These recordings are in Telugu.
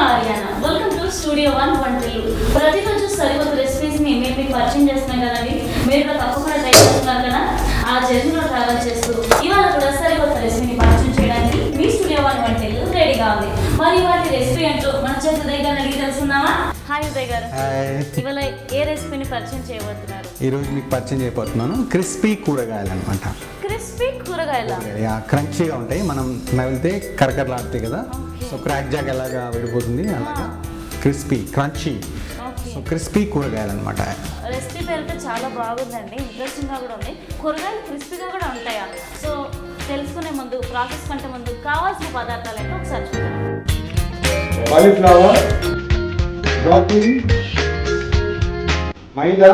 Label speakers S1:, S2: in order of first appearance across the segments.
S1: ఆర్యానా వెల్కమ్ టు స్టూడియో 1 వంటలు. ప్రతిరోజు సరికొత్త రెసిపీస్ ని మేము మీకు పరిచయం చేస్తున్నాం కదండి. మీరు కూడా తప్పకుండా ట్రై చేస్తున్నారు కదా. ఆ జర్నీలో ట్రావెల్ చేస్తూ ఇవాళ కూడా సరికొత్త రెసిపీని పరిచయం చేయడానికి మీ స్టూడియో 1 వంటలు రెడీగా ఉంది. మరి వాటి రెసిపీ ఏంటో మన చేతి ఉదయ్ గారిని అడిగి తెలుసుకుందామా? హాయ్ ఉదయ్ గారు, ఇవాళ ఏ రెసిపీని పరిచయం చేయబోతున్నారు?
S2: ఈ రోజు మీకు పరిచయం చేయబోతున్నాను క్రిస్పీ కూరగాయలు అనమాట.
S1: క్రిస్పీ కూరగాయలు
S2: క్రంచీగా ఉంటాయి, మనం నవ్వితే కరకరలాడుతాయి కదా. సో క్రాక్ జాగ్ ఎలాగా విడిపోతుంది అలాగా క్రిస్పీ క్రంచీ. సో క్రిస్పీ కూరగాయలు అనమాట.
S1: రెసిపీ పేరుతో చాలా బాగుందండి, ఇంట్రెస్టింగ్గా కూడా ఉంది. కూరగాయలు క్రిస్పీగా కూడా ఉంటాయా? సో తెలుసుకునే ముందు, ప్రాసెస్ కంటే ముందు కావాల్సిన పదార్థాలు ఏంటో ఒకసారి చూద్దాం.
S2: కాలీఫ్లవర్, బ్రోకలీ, మైదా,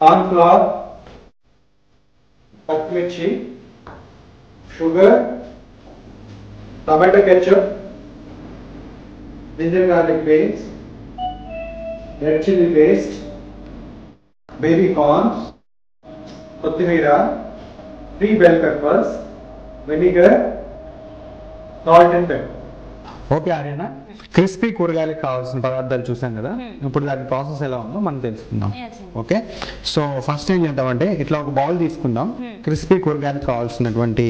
S2: కార్న్ ఫ్లోర్, పచ్చిమిర్చి, sugar, tomato ketchup, ginger garlic paste, red chili paste, baby corns, kothimira, 3 bell peppers, vinegar, salt and pepper. Okay Aryana, crispy కూరగాయలకు కావాల్సిన పదార్థాలు చూసాం కదా. ఇప్పుడు దాని ప్రాసెస్ ఎలా ఉందో మనం తెలుసుకుందాం. ఓకే, సో ఫస్ట్ ఏం చేద్దామంటే ఇట్లా ఒక బౌల్ తీసుకుందాం. క్రిస్పీ కూరగాయలకు కావాల్సినటువంటి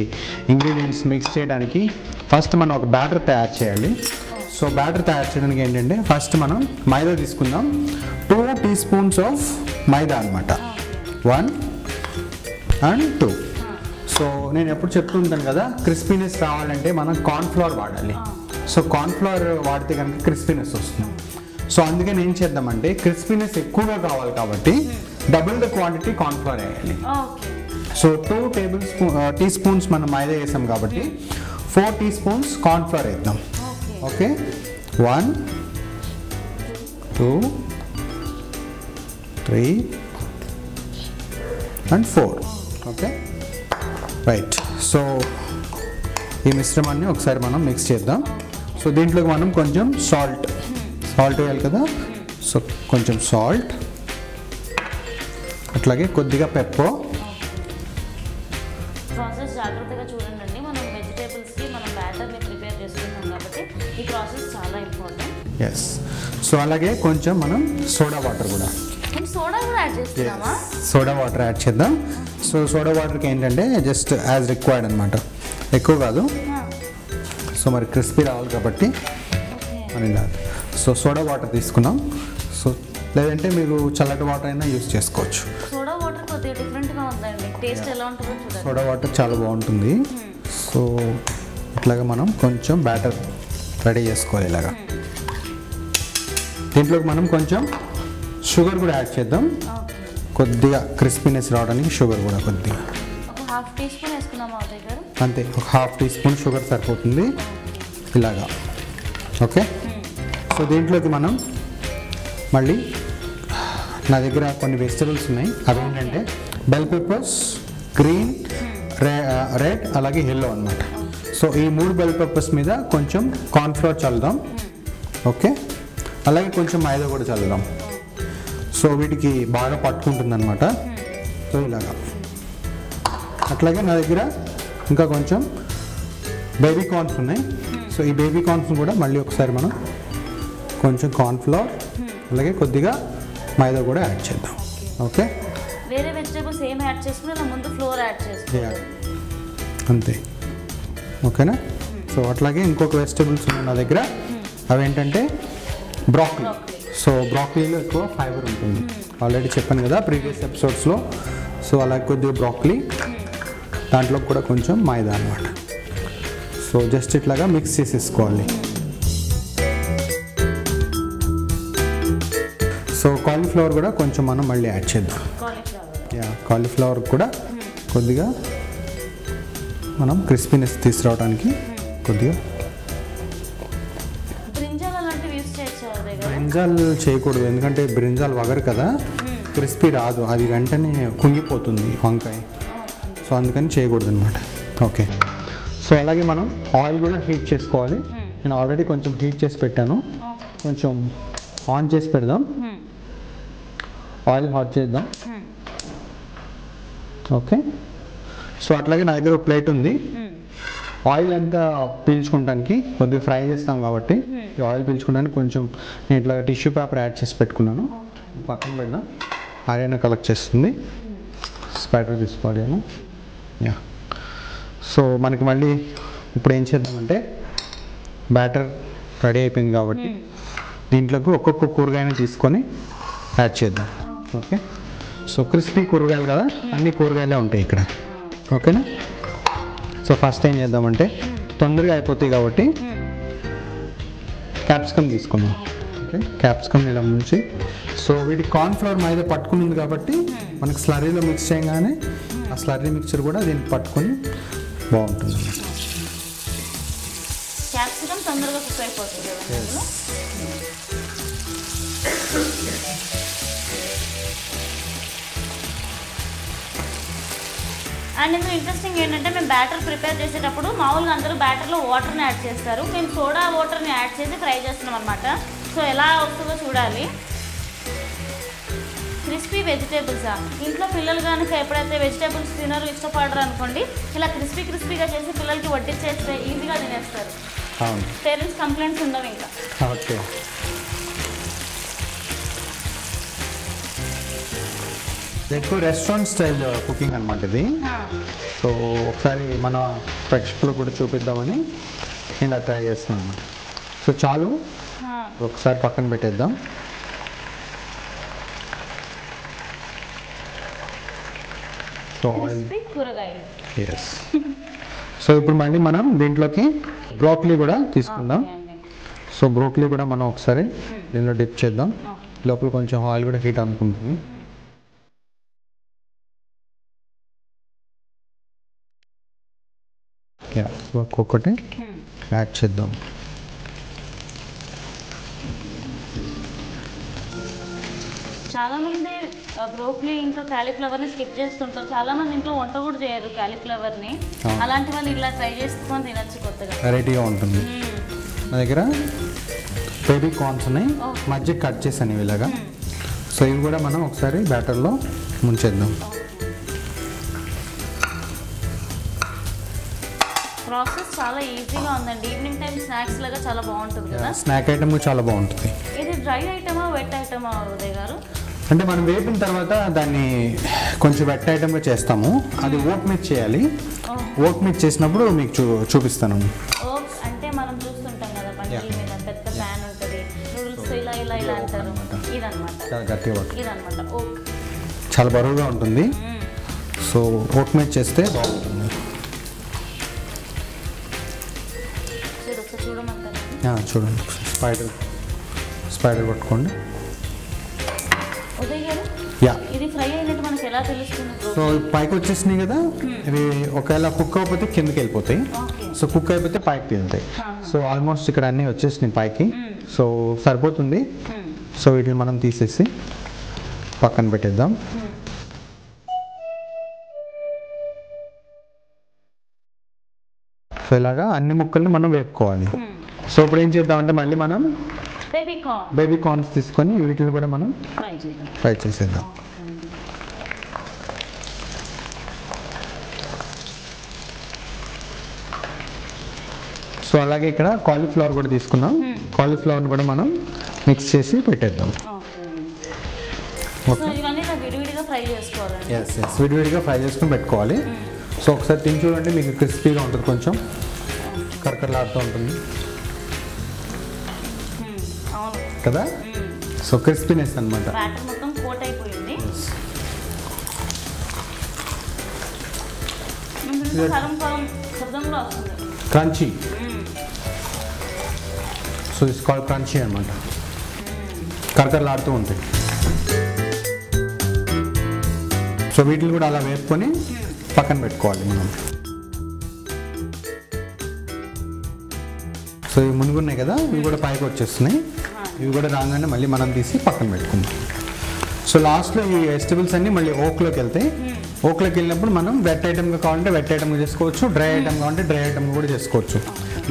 S2: ఇంగ్రీడియంట్స్ మిక్స్ చేయడానికి ఫస్ట్ మనం ఒక బ్యాటర్ తయారు చేయాలి. సో బ్యాటర్ తయారు చేయడానికి ఏంటంటే ఫస్ట్ మనం మైదా తీసుకుందాం. 2 teaspoons ఆఫ్ మైదా అనమాట, 1 and 2. సో నేను ఎప్పుడు చెప్తుంటాను కదా, క్రిస్పీనెస్ రావాలంటే మనం కార్న్ఫ్లోర్ వాడాలి. సో కార్న్ఫ్లోర్ వాడితే కనుక క్రిస్పీనెస్ వస్తుంది. సో అందుకని ఏం చేద్దామంటే క్రిస్పీనెస్ ఎక్కువగా కావాలి కాబట్టి డబుల్ ద క్వాంటిటీ కార్న్ఫ్లోర్ వేయాలి. సో 2 teaspoons మనం మైదా వేసాం కాబట్టి 4 teaspoons కార్న్ఫ్లోర్ వేద్దాం. Okay, 1, 2, 3 and 4. Okay right. So ఈ మిశ్రమాన్ని ఒకసారి మనం మిక్స్ చేద్దాం. సో దీంట్లోకి మనం కొంచెం సాల్ట్ వేయాలి కదా. సో కొంచెం సాల్ట్, అట్లాగే కొద్దిగా పెప్పర్.
S1: ప్రాసెస్ జాగ్రత్తగా చూడండి, మనం వెజిటేబుల్స్కి మనం బ్యాటర్ని ప్రిపేర్ చేస్తున్నాం కాబట్టి ఈ ప్రాసెస్ చాలా ఇంపార్టెంట్.
S2: ఎస్. సో అలాగే కొంచెం మనం సోడా వాటర్ కూడా
S1: యాడ్ చేస్తున్నామా?
S2: సోడా వాటర్ యాడ్ చేద్దాం. సో సోడా వాటర్కి ఏంటంటే జస్ట్ యాజ్ రిక్వైర్డ్ అనమాట, ఎక్కువ కాదు. సో మరి క్రిస్పీ రావాలి కాబట్టి అని కాదు. సో సోడా వాటర్ తీసుకున్నాం. సో లేదంటే మీరు చల్లటి వాటర్ అయినా యూస్ చేసుకోవచ్చు.
S1: సోడా వాటర్ కొద్దిగా డిఫరెంట్గా ఉందండి, టేస్ట్ ఎలా ఉంటుందో చూడండి.
S2: సోడా వాటర్ చాలా బాగుంటుంది. సో ఇట్లాగా మనం కొంచెం బ్యాటర్ రెడీ చేసుకోవాలి ఇలాగా. దీంట్లోకి మనం కొంచెం షుగర్ కూడా యాడ్ చేద్దాం, కొద్దిగా క్రిస్పీనెస్ రావడానికి. షుగర్ కూడా కొద్దిగా
S1: ఒక 1/2 teaspoon వేసుకున్నామా ఉదయ్ గారు?
S2: అంతే, ఒక 1/2 teaspoon షుగర్ సరిపోతుంది ఇలాగా. ఓకే, సో దీంట్లోకి మనం మళ్ళీ నా దగ్గర కొన్ని వెజిటబుల్స్ ఉన్నాయి. అవి ఏంటంటే బెల్ పెప్పర్స్, గ్రీన్, రెడ్, అలాగే yellow అనమాట. సో ఈ 3 బెల్ పెప్పర్స్ మీద కొంచెం కార్న్ఫ్లోర్ చల్లుదాం. ఓకే, అలాగే కొంచెం మైదా కూడా చల్లుదాం. సో వీటికి బాగా పట్టుకుంటుంది అనమాట. సో ఇలాగా. అట్లాగే నా దగ్గర ఇంకా కొంచెం బేబీ కార్న్స్ ఉన్నాయి. సో ఈ బేబీ కార్న్స్ కూడా మళ్ళీ ఒకసారి మనం కొంచెం కార్న్ఫ్లోర్ అలాగే కొద్దిగా మైదా కూడా యాడ్ చేద్దాం. ఓకే,
S1: వేరే వెజిటేబుల్స్ ఏం యాడ్ చేసుకున్నా ముందు ఫ్లోర్ యాడ్ చేసుకోవాలి
S2: అంతే. ఓకేనా? సో అట్లాగే ఇంకొక వెజిటేబుల్స్ ఉన్నాయి నా దగ్గర, అవి ఏంటంటే బ్రాకలీ. సో బ్రాకలీలో ఎక్కువ ఫైబర్ ఉంటుంది, ఆల్రెడీ చెప్పాను కదా ప్రీవియస్ ఎపిసోడ్స్లో. సో అలాగే కొద్దిగా బ్రాకలీ, దాంట్లో కూడా కొంచెం మైదా అన్నమాట. సో జస్ట్ ఇట్లాగా మిక్స్ చేసేసుకోవాలి. సో కాలీఫ్లవర్ కూడా కొంచెం మనం మళ్ళీ యాడ్ చేద్దాం. కాలీఫ్లవర్ కూడా కొద్దిగా మనం క్రిస్పీనెస్ తీసుకురావడానికి కొద్దిగా. బ్రింజాల్ చేయకూడదు, ఎందుకంటే బ్రింజాల్ వగరు కదా, క్రిస్పీ రాదు, అది వెంటనే కుంగిపోతుంది వంకాయ. సో అందుకని చేయకూడదు అనమాట. ఓకే, సో అలాగే మనం ఆయిల్ కూడా హీట్ చేసుకోవాలి. నేను ఆల్రెడీ కొంచెం హీట్ చేసి పెట్టాను, కొంచెం ఆన్ చేసి పెడదాం. ఆయిల్ హాట్ చేద్దాం. ఓకే, సో అట్లాగే నా దగ్గర ఒక ప్లేట్ ఉంది.
S3: ఆయిల్ అంతా పీల్చుకోవడానికి కొద్దిగా ఫ్రై చేస్తాం కాబట్టి ఈ ఆయిల్ పీల్చుకోవడానికి కొంచెం నేను ఇట్లా టిష్యూ పేపర్ యాడ్ చేసి పెట్టుకున్నాను. పక్కన పెడదాం. ఆర్యన కలెక్ట్ చేస్తుంది. స్పైడర్ తీసుకోవాలి. యా. సో మనకి మళ్ళీ ఇప్పుడు ఏం చేద్దామంటే బ్యాటర్ రెడీ అయిపోయింది కాబట్టి దీంట్లోకి ఒక్కొక్క కూరగాయని తీసుకొని యాడ్ చేద్దాం. ఓకే. సో క్రిస్పీ కూరగాయలు కదా, అన్ని కూరగాయలే ఉంటాయి ఇక్కడ. ఓకేనా. సో ఫస్ట్ ఏం చేద్దామంటే తొందరగా అయిపోతాయి కాబట్టి క్యాప్సికమ్ తీసుకుందాం. ఓకే. క్యాప్సికమ్ ఇలా ముంచి సో వీటి కార్న్ఫ్లవర్ మైదా పట్టుకునింది కాబట్టి మనకి స్లర్రీలో మిక్స్ చేయగానే ఆ స్లర్రీ మిక్చర్ కూడా దీనికి పట్టుకొని బాగుంటుంది.
S1: క్యాప్సికమ్ తొందరగా కుక్ అయిపోతుంది. అండ్ ఇందులో ఇంట్రెస్టింగ్ ఏంటంటే మేము బ్యాటర్ ప్రిపేర్ చేసేటప్పుడు మామూలుగా అందరూ బ్యాటర్లో వాటర్ని యాడ్ చేస్తారు. మేము సోడా వాటర్ని యాడ్ చేసి ఫ్రై చేస్తున్నాం అనమాట. సో ఎలా వస్తుందో చూడాలి. క్రిస్పీ వెజిటేబుల్సా? ఇంట్లో పిల్లలు కనుక ఎప్పుడైతే వెజిటేబుల్స్ తినరు, ఇష్టపడరు అనుకోండి, ఇలా క్రిస్పీగా చేసి పిల్లలకి వడ్డించేస్తే ఈజీగా తినేస్తారు. పేరెంట్స్ కంప్లైంట్స్ ఉండవు ఇంకా.
S3: ఓకే. ఎక్కువ రెస్టారెంట్ స్టైల్ కుకింగ్ అనమాట ఇది. సో ఒకసారి మన ప్రేక్షకులు కూడా చూపిద్దామని ఇలా ట్రై చేస్తున్నాను అనమాట. సో చాలు, ఒకసారి పక్కన పెట్టేద్దాం. So yes. సో ఇప్పుడు మళ్ళీ మనం దీంట్లోకి బ్రోకలీ కూడా తీసుకుందాం. సో బ్రోకలీ కూడా మనం ఒకసారి దీనిలో డిప్ చేద్దాం. లోపల కొంచెం ఆయిల్ కూడా హీట్ అనుకుంటుంది. ఒక్కొక్కటి యాడ్ చేద్దాం.
S1: చాలా మంది బ్రోకలీ ఇంట్లో క్యాలీఫ్లవర్ని స్కిప్ చేస్తుంటారు. చాలా మంది ఇంట్లో వంట కూడా చేయరు క్యాలీఫ్లవర్ని. అలాంటి వాళ్ళు ఇలా ట్రై చేసుకొని తినచ్చు, కొత్తగా
S3: వెరైటీగా ఉంటుంది. నా దగ్గర బేబీ కార్న్స్ ఉన్నాయి, మధ్య కట్ చేసాను ఇలాగా. సో ఇవి కూడా మనం ఒకసారి బ్యాటర్లో ముంచేద్దాం.
S1: ప్రాసెస్ చాలా ఈజీగా ఉందండి. ఈవినింగ్ టైం స్నాక్స్ లాగా చాలా బాగుంటుంది కదా.
S3: స్నాక్ ఐటమ్ చాలా బాగుంటుంది.
S1: ఇది డ్రై ఐటమా వెట్ ఐటమా ఉదయ్ గారు?
S3: అంటే మనం వేపిన తర్వాత దాన్ని కొంచెం వెట్ ఐటమ్గా చేస్తాము. అది ఓట్ మిక్స్ చేయాలి. ఓట్ మిక్స్ చేసినప్పుడు మీకు చూపిస్తాను.
S1: ఓట్స్ అంటే మనం చూస్తుంటాం కదా పంటల మీద పెద్ద ప్యాన్ ఉంటుంది, నూడిల్స్ ఇలా ఇలా ఇలా అంటారు. ఇదన్నమాట
S3: చాలా గట్టిగా పట్టు.
S1: ఇదన్నమాట ఓట్.
S3: చాలా బరువుగా ఉంటుంది. సో ఓట్ మిక్స్ చేస్తే బాగుంటుంది. చూడండి, స్పైడర్ పట్టుకోండి.
S1: ఉదయ్ గారు, ఇది ఫ్రై అయినట్టు మనకి ఎలా తెలుస్తుంది?
S3: సో పైకి వచ్చేసినాయి కదా, ఇవి ఒకవేళ కుక్ అయిపోతే కిందకి వెళ్ళిపోతాయి. సో కుక్ అయిపోతే పైకి తింటాయి. సో ఆల్మోస్ట్ ఇక్కడ అన్నీ వచ్చేసినాయి పైకి. సో సరిపోతుంది. సో వీటిని మనం తీసేసి పక్కన పెట్టేద్దాం. సో ఇలాగా అన్ని ముక్కల్ని మనం వేపుకోవాలి. సో ఇప్పుడు ఏం చేద్దామంటే మళ్ళీ మనం బేబీ కార్న్స్ తీసుకొని వీటిని కూడా మనం ఫ్రై చేసేద్దాం. సో అలాగే ఇక్కడ కాలీఫ్లవర్ కూడా తీసుకున్నాం. కాలీఫ్లవర్ని కూడా మనం మిక్స్ చేసి పెట్టేద్దాం. విడివిడిగా ఫ్రై చేసుకొని పెట్టుకోవాలి. సో ఒకసారి తిని చూడండి, మీకు క్రిస్పీగా ఉంటుంది, కొంచెం కరకరలాడుతూ ఉంటుంది కదా. సో క్రిస్పీనెస్ అనమాట. Crunchy. So it's called crunchy అనమాట. కరకరలాడుతూ ఉంటాయి. సో వీటిని కూడా అలా వేసుకొని పక్కన పెట్టుకోవాలి మనం. సో ఇవి మునుగున్నాయి కదా, ఇవి కూడా పైకి వచ్చేస్తున్నాయి. ఇవి కూడా రాగానే మళ్ళీ మనం తీసి పక్కన పెట్టుకుందాం. సో లాస్ట్లో ఈ వెజిటబుల్స్ అన్నీ మళ్ళీ ఓక్లోకి వెళ్తాయి. ఓక్లోకి వెళ్ళినప్పుడు మనం వెట్ ఐటమ్గా కావాలంటే వెట్ ఐటమ్గా చేసుకోవచ్చు, డ్రై ఐటమ్ కావాలంటే డ్రై ఐటమ్గా కూడా చేసుకోవచ్చు.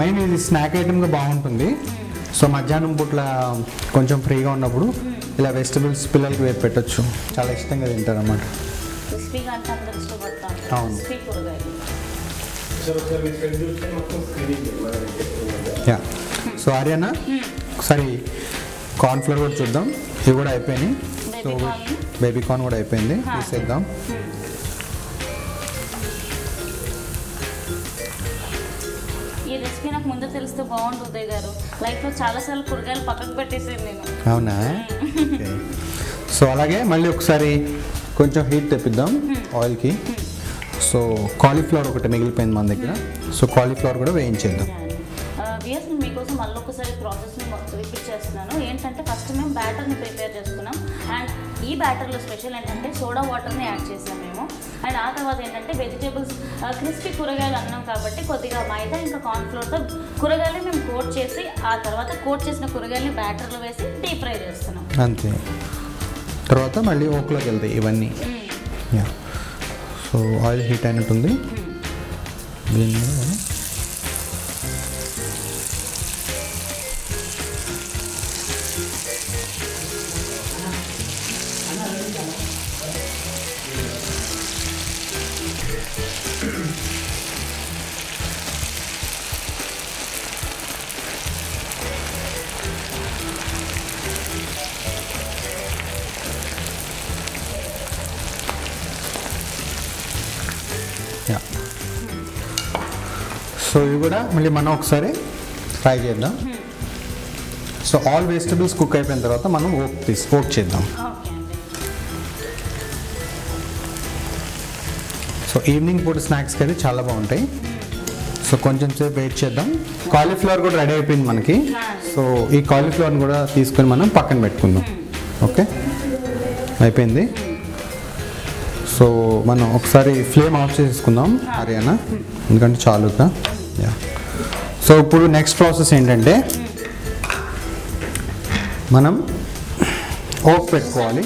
S3: మెయిన్ ఇది స్నాక్ ఐటమ్గా బాగుంటుంది. సో మధ్యాహ్నం పూట్ల కొంచెం ఫ్రీగా ఉన్నప్పుడు ఇలా వెజిటబుల్స్ పిల్లలకి వేసి పెట్టచ్చు, చాలా ఇష్టంగా తింటారు అన్నమాట.
S1: అవును.
S3: యా. సో ఆర్యనా ఒకసారి కార్న్ఫ్లోర్ కూడా చూద్దాం. ఇవి కూడా అయిపోయినాయి. సో బేబీ కార్న్ కూడా అయిపోయింది, తీసేద్దాం.
S1: ఈ రెసిపీ నాకు ముందు తెలిస్తే బాగుంటుంది ఉదయ్ గారు. లైఫ్లో చాలాసార్లు కూరగాయలు పక్కకు పెట్టేసాను నేను.
S3: అవునా? సో అలాగే మళ్ళీ ఒకసారి కొంచెం హీట్ తెప్పిద్దాం ఆయిల్కి. సో కాలీఫ్లవర్ ఒకటి మిగిలిపోయింది మన దగ్గర. సో కాలీఫ్లవర్ కూడా వేయించేద్దాం.
S1: వియర్స్ మీకోసం మళ్ళీ ఒకసారి ప్రాసెస్ని రిపీట్ చేస్తున్నాను. ఏంటంటే ఫస్ట్ మేము బ్యాటర్ని ప్రిపేర్ చేసుకున్నాం. అండ్ ఈ బ్యాటర్లో స్పెషల్ ఏంటంటే సోడా వాటర్ని యాడ్ చేసాం మేము. అండ్ ఆ తర్వాత ఏంటంటే వెజిటేబుల్స్ క్రిస్పీ కూరగాయలు అన్నాం కాబట్టి కొద్దిగా మైదా ఇంకా కార్న్ఫ్లోర్తో కూరగాయలు మేము కోట్ చేసి ఆ తర్వాత కోట్ చేసిన కూరగాయలని బ్యాటర్లో వేసి డీప్ ఫ్రై చేస్తున్నాం.
S3: అంతే. తర్వాత మళ్ళీ ఓక్లోకి వెళ్తాయి ఇవన్నీ. యా. సో ఆయిల్ హీట్ అయినట్టుంది. దీన్ని సో ఇవి కూడా మళ్ళీ మనం ఒకసారి ఫ్రై చేద్దాం. సో ఆల్ వెజిటబుల్స్ కుక్ అయిపోయిన తర్వాత మనం ఓక్ చేద్దాం. సో ఈవినింగ్ పూట స్నాక్స్కి అయితే చాలా బాగుంటాయి. సో కొంచెం సేపు వెయిట్ చేద్దాం. కాలీఫ్లవర్ కూడా రెడీ అయిపోయింది మనకి. సో ఈ కాలీఫ్లవర్ని కూడా తీసుకొని మనం పక్కన పెట్టుకుందాం. ఓకే, అయిపోయింది. సో మనం ఒకసారి ఫ్లేమ్ ఆఫ్ చేసుకుందాం హర్యానా, ఎందుకంటే చాలుగా. యా. సో ఇప్పుడు నెక్స్ట్ ప్రాసెస్ ఏంటంటే మనం ఓక్ పెట్టుకోవాలి.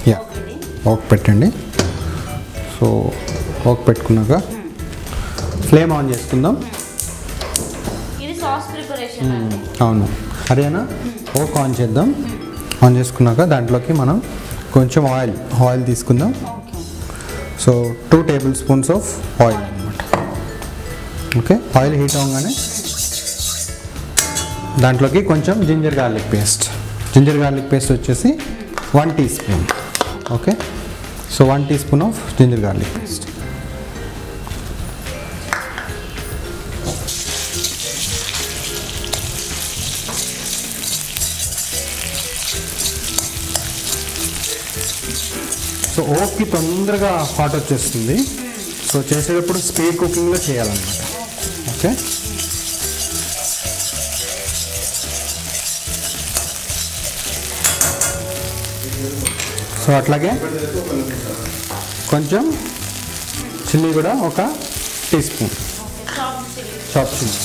S3: యా, ఓక్ పెట్టండి. సో ఓక్ పెట్టుకున్నాక ఫ్లేమ్ ఆన్ చేసుకుందాం. అవును హర్యానా, ఓక్ ఆన్ చేద్దాం. ఆన్ చేసుకున్నాక దాంట్లోకి మనం కొంచెం ఆయిల్ తీసుకుందాం. So 2 tablespoons of oil అనమాట. ఓకే, ఆయిల్ హీట్ అవ్వగానే దాంట్లోకి కొంచెం జింజర్ గార్లిక్ పేస్ట్ వచ్చేసి 1 teaspoon. Okay, so 1 teaspoon of ginger garlic paste. So ఓక్కి తొందరగా హాట్ వచ్చేస్తుంది. సో చేసేటప్పుడు స్పీడ్ కుకింగ్లో చేయాలన్నమాట. ఓకే, సో అట్లాగే కొంచెం చిల్లీ కూడా 1 టీ స్పూన్ చాప్ చిల్లీ.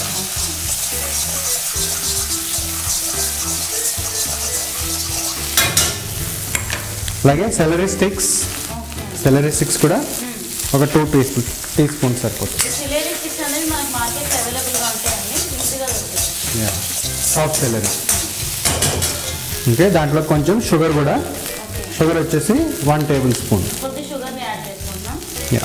S3: అలాగే సెలరీ స్టిక్స్ కూడా ఒక 2 టీ స్పూన్ సరిపోతుంది. Soft celery. ఓకే, దాంట్లో కొంచెం షుగర్ వచ్చేసి 1 టేబుల్ స్పూన్. యా.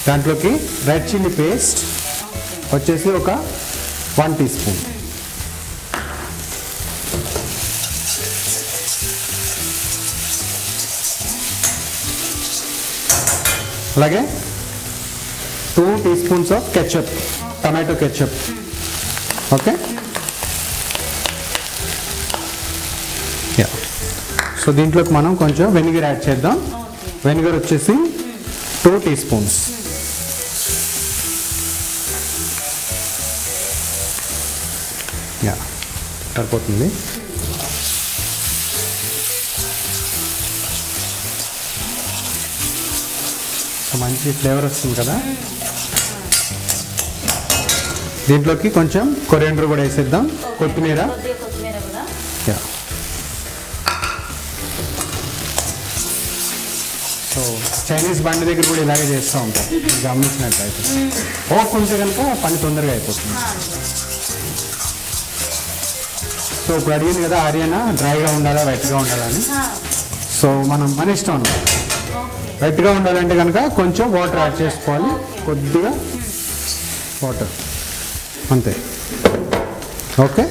S3: దాంట్లోకి రెడ్ చిల్లీ పేస్ట్ వచ్చేసి ఒక 1 టీ స్పూన్. అలాగే 2 teaspoons of ketchup, tomato ketchup. Okay, yeah. So దీంట్లోకి మనం కొంచెం వెనిగర్ యాడ్ చేద్దాం. వెనిగర్ వచ్చేసి 2 టీ స్పూన్స్. యా, సరిపోతుంది. మంచి ఫ్లేవర్ వస్తుంది కదా. దీంట్లోకి కొంచెం కొరియాండర్ కూడా వేసేద్దాం, కొత్తిమీర. యా. సో చైనీస్ బండి దగ్గర కూడా ఇలాగే చేస్తూ ఉంటాం, గమనించినట్లయితే. ఓక్ ఉంటే కనుక పని తొందరగా అయిపోతుంది. సో ఇప్పుడు అడిగింది కదా ఆర్యనా డ్రైగా ఉండాలా వెట్గా ఉండాలని. సో మన ఇష్టం అన్నమాట. వెట్గా ఉండాలంటే కనుక కొంచెం వాటర్ యాడ్ చేసుకోవాలి, కొద్దిగా వాటర్ అంతే. ఓకే,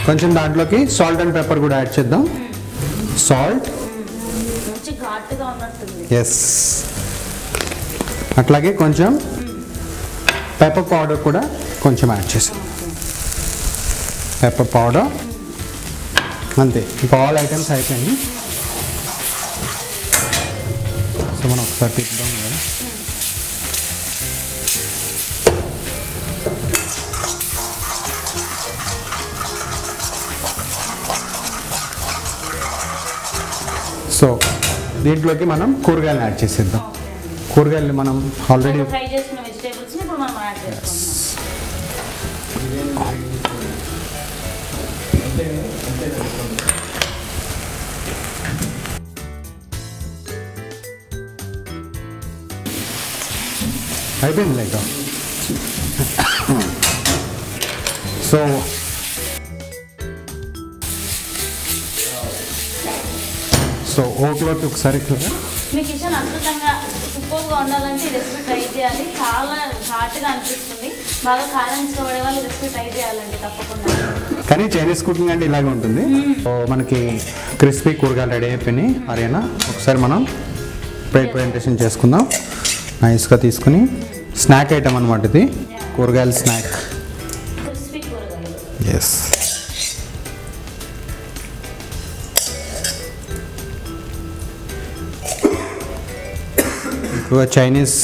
S3: కొంచెం దాంట్లోకి సాల్ట్ అండ్ పెప్పర్ కూడా యాడ్ చేద్దాం. సాల్ట్, ఎస్, అట్లాగే కొంచెం పెప్పర్ పౌడర్ కూడా కొంచెం యాడ్ చేసాం. పెప్పర్ పౌడర్ అంతే. ఇంకా ఆల్ ఐటమ్స్ అయిపోయినాయి. సో మనం ఒకసారి తిప్పుదాం కదా. సో దీంట్లోకి మనం కూరగాయలు యాడ్ చేసేద్దాం. కూరగాయలు మనం ఆల్రెడీ అయిపోయింది లైక్. సో సో ఓట్లోకి ఒకసారి
S1: మీ కిచెన్ అద్భుతంగా సూపర్గా ఉండాలంటే ఈ రెసిపీ ట్రై చేయాలి. చాలా హార్ట్గా అనిపిస్తుంది. బాగా కారం ఇష్టపడే వాళ్ళు రెసిపీ ట్రై చేయాలండి తప్పకుండా.
S3: కానీ చైనీస్ కుకింగ్ అంటే ఇలాగే ఉంటుంది. సో మనకి క్రిస్పీ కూరగాయలు రెడీ అయిపోయినాయి. అరేనా ఒకసారి మనం ప్రెజెంటేషన్ చేసుకుందాం. నైస్గా తీసుకుని స్నాక్ ఐటమ్ అనమాట ఇది, కూరగాయల స్నాక్.
S1: క్రిస్పీ కూరగాయలు.
S3: ఎస్. ఎక్కువ చైనీస్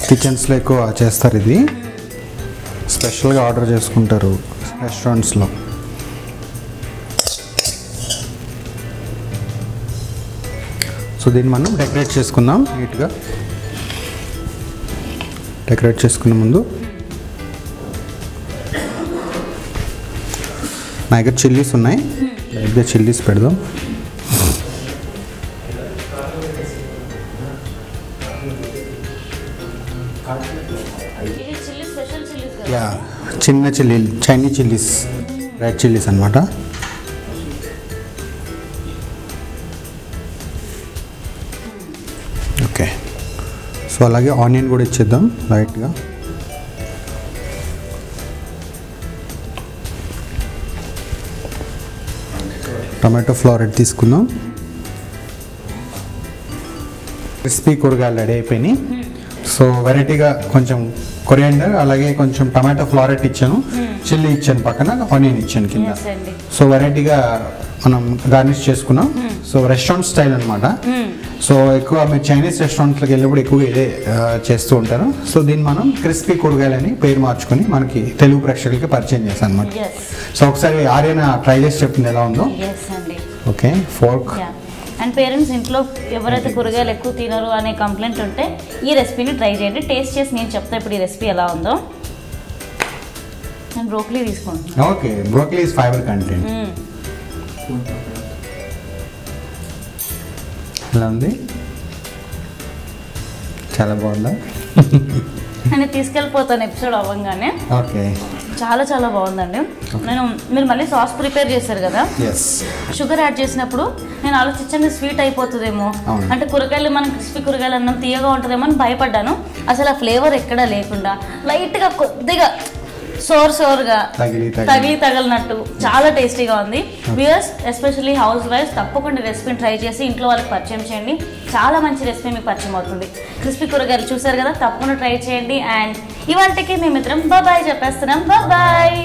S3: కిచెన్స్లో ఎక్కువ చేస్తారు ఇది. స్పెషల్గా ఆర్డర్ చేసుకుంటారు రెస్టారెంట్స్లో. సో దీన్ని మనం డెకరేట్ చేసుకుందాం నీట్గా. డెకరేట్ చేసుకునే ముందు నా దగ్గర చిల్లీస్ ఉన్నాయి, లైట్గా చిల్లీస్ పెడదాం. యా, చిన్న చిల్లీలు, చైనీస్ చిల్లీస్, రెడ్ చిల్లీస్ అనమాట. ఓకే, సో అలాగే ఆనియన్ కూడా ఇచ్చేద్దాం లైట్గా. టమాటో ఫ్లోరెట్ తీసుకుందాం. క్రిస్పీ కూరగాయలు రెడీ అయిపోయినాయి. సో వెరైటీగా కొంచెం కొరియాండర్, అలాగే కొంచెం టమాటో ఫ్లోరెట్ ఇచ్చాను, చిల్లీ ఇచ్చాను, పక్కన ఆనియన్ ఇచ్చాను కింద. సో వెరైటీగా మనం గార్నిష్ చేసుకున్నాం. సో రెస్టారెంట్ స్టైల్ అనమాట. సో ఎక్కువ మీరు చైనీస్ రెస్టారెంట్స్కి వెళ్ళినప్పుడు ఎక్కువగా ఇదే చేస్తూ ఉంటారు. సో దీన్ని మనం క్రిస్పీ కూరగాయలని పేరు మార్చుకొని మనకి తెలుగు ప్రేక్షకులకి పరిచయం చేస్తాం అనమాట. సో ఒకసారి ఆర్యన ట్రై చేసి చెప్తుంది ఎలా ఉందో. Okay, fork.
S1: అండ్ పేరెంట్స్ ఇంట్లో ఎవరైతే కూరగాయలు ఎక్కువ తినరు అనే కంప్లైంట్ ఉంటే ఈ రెసిపీని ట్రై చేయండి. టేస్ట్ చేసి నేను చెప్తా ఇప్పుడు ఈ రెసిపీ ఎలా ఉందో. నేను బ్రోకలీ తీసుకుంటాను.
S3: Okay, broccoli is fibre content. ఎలా ఉంది? చాలా బాగుందా?
S1: నేను తీసుకెళ్ళిపోతాను ఎపిసోడ్ అవ్వగానే.
S3: ఓకే,
S1: చాలా చాలా బాగుందండి. మీరు మళ్ళీ సాస్ ప్రిపేర్ చేశారు కదా, షుగర్ యాడ్ చేసినప్పుడు నేను ఆలోచించాను స్వీట్ అయిపోతుందేమో, అంటే కూరగాయలు మనం క్రిస్పీ కూరగాయలు అన్నం తీయగా ఉంటుందేమో అని భయపడ్డాను. అసలు ఆ ఫ్లేవర్ ఎక్కడా లేకుండా లైట్గా కొద్దిగా సోర్గా తగిలినట్టు చాలా టేస్టీగా ఉంది. వ్యూయర్స్, ఎస్పెషల్లీ హౌస్ వైఫ్స్ తప్పకుండా రెసిపీని ట్రై చేసి ఇంట్లో వాళ్ళకి పరిచయం చేయండి. చాలా మంచి రెసిపీ మీకు పరిచయం అవుతుంది. క్రిస్పీ కూరగాయలు చూసారు కదా, తప్పకుండా ట్రై చేయండి. అండ్ ఇవాళకి మేమిద్దరం బాయ్ చెప్పేస్తున్నాం. బాయ్.